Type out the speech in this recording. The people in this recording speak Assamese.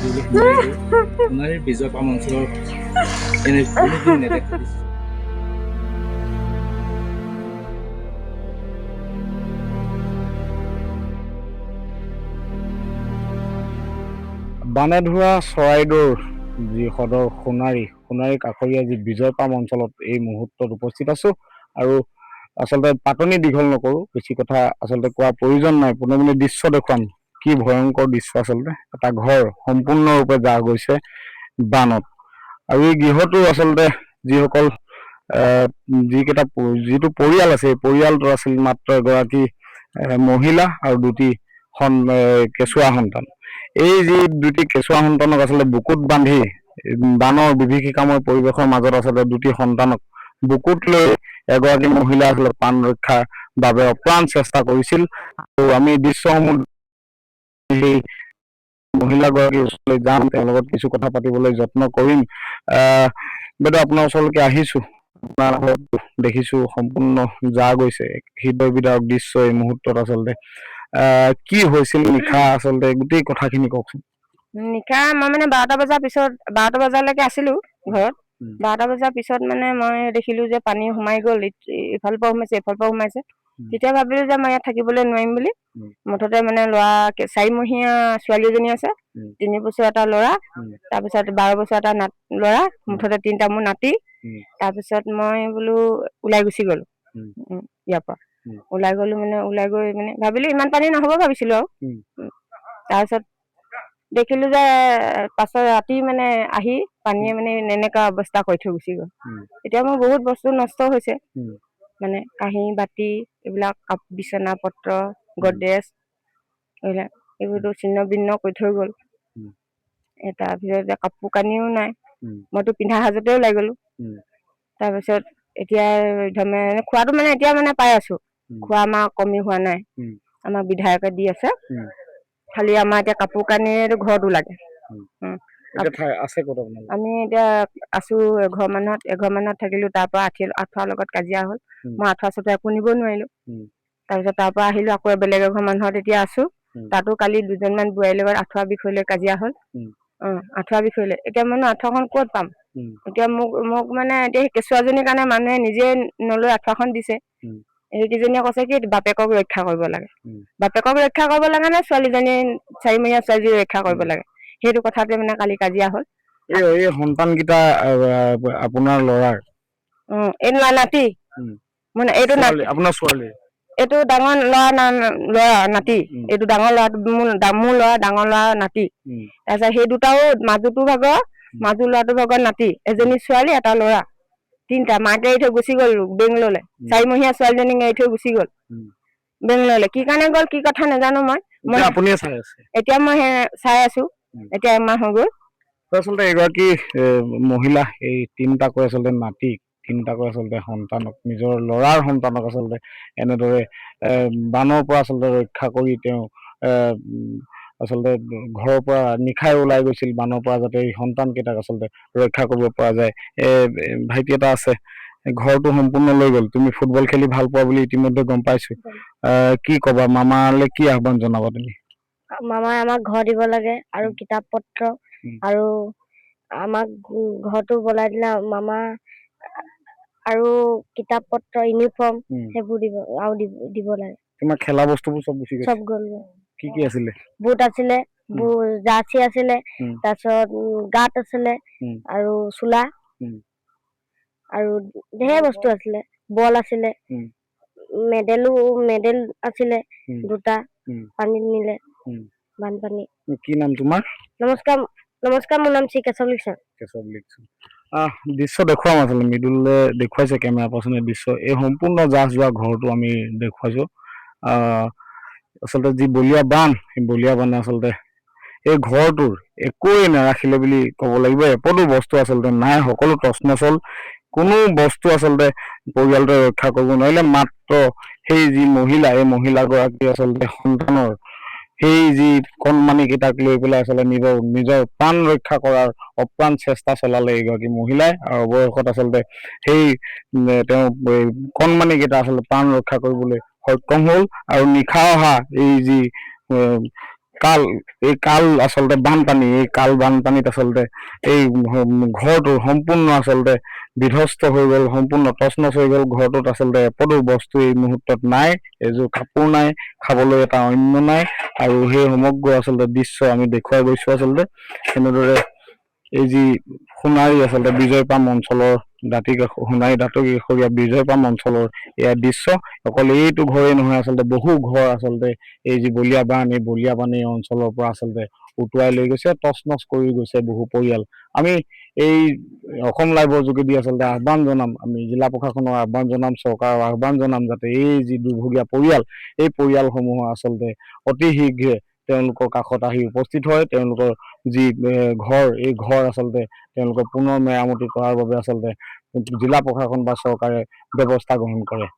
সোণাৰীৰ বিজয়পাম অঞ্চলৰ এনে কোনোদিন নেদেখা দৃশ্য। বানে ধৰা চৰাইদেউৰ যি সদৰ সোণাৰী কাষৰীয়া যি বিজয়পাম অঞ্চলত এই মুহূৰ্তত উপস্থিত আছো। আৰু আচলতে পাতনি দীঘল নকৰো, বেছি কথা আচলতে কোৱাৰ প্ৰয়োজন নাই। পোনপটীয়া দৃশ্য দেখুৱাম, কি ভয়ংকৰ দৃশ্য। আচলতে এটা ঘৰ সম্পূৰ্ণৰূপে যা গৈছে বানত। আৰু এই গৃহটো আচলতে যিসকল যিটো পৰিয়াল আছে, এই পৰিয়ালটো আছিল মাত্ৰ এগৰাকী মহিলা আৰু দুটি কেঁচুৱা সন্তান। এই যি দুটি কেঁচুৱা সন্তানক আচলতে বুকুত বান্ধি বানৰ বিভীষিকাময় পৰিৱেশৰ মাজত আচলতে দুটি সন্তানক বুকুত লৈ এগৰাকী মহিলা আচলতে প্ৰাণ ৰক্ষাৰ বাবে অপ্ৰাণ চেষ্টা কৰিছিল। আৰু আমি দৃশ্যসমূহ মহিলাগৰাকীৰ ওচৰলৈ যাম, তেওঁৰ লগত কিছু কথা পাতিবলৈ যত্ন কৰিম। বাইদেউ, আপোনাৰ ওচৰলৈকে আহিছো। আপোনাৰ দেখিছো সম্পূৰ্ণ যা গৈছে, হৃদয় বিদাৰক দৃশ্য এই মুহূৰ্তত। আচলতে কি হৈছিল নিশা, আচলতে গোটেই কথাখিনি কওকচোন। নিশা মই মানে 12টা বজাৰ পিছত 12টা বজালৈকে আছিলো ঘৰত। 12টা বজাৰ পিছত মানে মই দেখিলো যে পানী সোমাই গ'ল, ইফালৰ পৰা সোমাইছে এইফালৰ পৰা সোমাইছে। তেতিয়া ভাবিলো যে মই ইয়াত থাকিবলৈ নোৱাৰিম বুলি। মুঠতে মানে ল'ৰা 4মহীয়া ছোৱালী এজনী আছে, 3 বছৰ এটা ল'ৰা, তাৰপিছত 12 বছৰ এটা ল'ৰা, মুঠতে 3টা মোৰ নাতি। তাৰপিছত মই বোলো ওলাই গুচি গলো ইয়াৰ পৰা। ওলাই গলো মানে ওলাই গৈ মানে ভাবিলো ইমান পানী নহ'ব ভাবিছিলো আৰু। তাৰপিছত দেখিলো যে পাছত ৰাতি মানে আহি পানীয়ে মানে এনেকুৱা অৱস্থা কৰি থৈ গুচি গ'ল। এতিয়া মোৰ বহুত বস্তু নষ্ট হৈছে, মানে কাঁহী বাতি এইবিলাক, বিচনা পত্ৰ, গডৰেজ, এইবোৰতো ছিন্ন ভিন্ন কৰি থৈ গ'ল। তাৰপিছত কাপোৰ কানিও নাই, মইতো পিন্ধা সাজতে ওলাই গলো। তাৰপিছত এতিয়া খোৱাটো মানে এতিয়া মানে পাই আছো, খোৱা আমাৰ কমি হোৱা নাই। আমাক বিধায়কে দি আছে, খালি আমাৰ এতিয়া কাপোৰ কানিৰ ঘৰতো লাগে। আমি এতিয়া আছো এঘৰ মানত থাকিলো। তাৰ পৰা আঁঠুৱাৰ লগত কাজিয়া হ'ল, মই আঁঠুৱা চাঠুৱা একো নিব নোৱাৰিলো। তাৰপিছত তাৰ পৰা আহিলো আকৌ বেলেগ এঘৰ মানুহত এতিয়া আছো। তাতো কালি 2জনমান বোৱাৰীৰ লগত আঁঠুৱা বিষয় লৈ কাজিয়া হ'ল। আঁঠুৱা বিষয় লৈ এতিয়া মানে আঁঠুৱাখন ক'ত পাম। এতিয়া মোক মানে এতিয়া কেঁচুৱাজনীৰ কাৰণে মানুহে নিজে নলৈ আঁঠুৱাখন দিছে। সেইকেইজনীয়ে কৈছে কি বাপেকক ৰক্ষা কৰিব লাগে। বাপেকক ৰক্ষা কৰিব লাগে নে ছোৱালীজনী 4মহীয়া ছোৱালীজনী ৰক্ষা কৰিব লাগে, সেইটো কথাতে মানে কালি কাজিয়া হ'ল। এই সন্তানকেইটা আপোনাৰ ল'ৰাৰ? এই নাতি মানে এইটো আপোনাৰ ছোৱালী? এইটো ডাঙৰ ল'ৰা নাতি, এইটো ডাঙৰ ল'ৰাটো মোৰ ল'ৰা, ডাঙৰ ল'ৰা নাতি। তাৰপিছত সেই দুটাও মাজু ল'ৰাটোৰ ভাগৰ নাতি, এজনী ছোৱালী এটা ল'ৰা, 3টা। মাকে এৰি থৈ গুচি গ'ল বেংগলৰলৈ, 4মহীয়া ছোৱালীজনীক এৰি থৈ গুচি গ'ল বেংগলৰলৈ। কি কাৰণে গ'ল কি কথা নাজানো। এতিয়া মই চাই আছো, এতিয়া এমাহ হৈ গ'ল। আচলতে এগৰাকী মহিলা এই 3টাকৈ আচলতে নাতিক, 3টাকৈ আচলতে সন্তানক, নিজৰ ল'ৰাৰ সন্তানক আচলতে এনেদৰে বানৰ পৰা আচলতে ৰক্ষা কৰি তেওঁ আচলতে ঘৰৰ পৰা নিশাই ওলাই গৈছিল বানৰ পৰা, যাতে এই সন্তান কেইটাক আচলতে ৰক্ষা কৰিব পৰা যায়। ভাইটি এটা আছে, ঘৰটো সম্পূৰ্ণ লৈ গ'ল। তুমি ফুটবল খেলি ভাল পোৱা বুলি ইতিমধ্যে গম পাইছো। কি কবা, মামালে কি আহ্বান জনাবা তুমি? মামাই আমাক ঘৰ দিব লাগে আৰু কিতাপ পত্ৰ, আৰু আমাক ঘৰটো বনাই দিলে মামা, আৰু কিতাপ পত্ৰ, ইউনিফৰ্ম সেইবোৰ দিব লাগে। তোমাৰ খেলা বস্তুবোৰ চব গ'ল। কি আছিলে? বুট আছিলে, জাৰ্চি আছিলে, তাৰপিছত গাঁত আছিলে, আৰু চোলা, আৰু ধেৰ বস্তু আছিলে, বল আছিলে, মেডেল আছিলে 2টা, পানীত নিলে বানপানী। কি নাম তোমাৰ? নমস্কাৰ, মোৰ নাম শ্ৰী কেশৱ লিকচন। দৃশ্য দেখুৱাম আচলতে মৃদুলে দেখুৱাইছে কেমেৰা পাৰ্চনে দৃশ্য। এই সম্পূৰ্ণ জাহ যোৱা ঘৰটো আমি দেখুৱাইছো। আচলতে যি বলীয়া বান, সেই বলীয়া বানে আচলতে এই ঘৰটোৰ একোৱেই নাৰাখিলে বুলি ক'ব লাগিব। এপদো বস্তু আচলতে নাই, সকলো তছনছল। কোনো বস্তু আচলতে পৰিয়ালটোৱে ৰক্ষা কৰিব নোৱাৰিলে। মাত্ৰ সেই যি মহিলা, এই মহিলাগৰাকী আচলতে সন্তানৰ সেই যি কণমানি কেইটাক লৈ পেলাই আচলতে নিজৰ প্ৰাণ ৰক্ষা কৰাৰ অপ্ৰাণ চেষ্টা চলালে এইগৰাকী মহিলাই। আৰু অৱশেষত আচলতে সেই তেওঁ কণমানি কেইটা আচলতে প্ৰাণ ৰক্ষা কৰিবলৈ সক্ষম হ'ল। আৰু নিশা অহা এই যি এই কাল আচলতে বানপানী, এই কাল বানপানীত আচলতে এই ঘৰটো সম্পূৰ্ণ আচলতে বিধ্বস্ত হৈ গ'ল, সম্পূৰ্ণ তছনছ হৈ গ'ল। ঘৰটোত আচলতে এপদো বস্তু এই মুহূৰ্তত নাই, এযোৰ কাপোৰ নাই, খাবলৈ এটা অন্য নাই। আৰু সেই সমগ্ৰ আচলতে দৃশ্য আমি দেখুৱাই গৈছো। আচলতে এনেদৰে এই যি সোণাৰী আচলতে বিজয়পাম অঞ্চলৰ সোণাৰী দাঁতিকাষৰীয়া বিজয়পাম অঞ্চলৰ এয়া দৃশ্য। অকল এইটো ঘৰেই নহয়, আচলতে বহু ঘৰ আচলতে এই যি বলিয়া বান, এই বলিয়া বান এই অঞ্চলৰ পৰা আচলতে উটুৱাই লৈ গৈছে, তছনছ কৰি গৈছে বহু পৰিয়াল। আমি এই অসম লাইভৰ যোগেদি আচলতে আহ্বান জনাম, আমি জিলা প্ৰশাসনৰ আহ্বান জনাম, চৰকাৰৰ আহ্বান জনাম, যাতে এই যি দুৰ্ভগীয়া পৰিয়াল, এই পৰিয়ালসমূহৰ আচলতে অতি শীঘ্ৰে তেওঁলোকৰ কাষত আহি উপস্থিত হয়। তেওঁলোকৰ যি ঘৰ, এই ঘৰ আচলতে তেওঁলোকৰ পুনৰ মেৰামতি কৰাৰ বাবে আচলতে জিলা প্ৰশাসন বা চৰকাৰে ব্যৱস্থা গ্ৰহণ কৰে।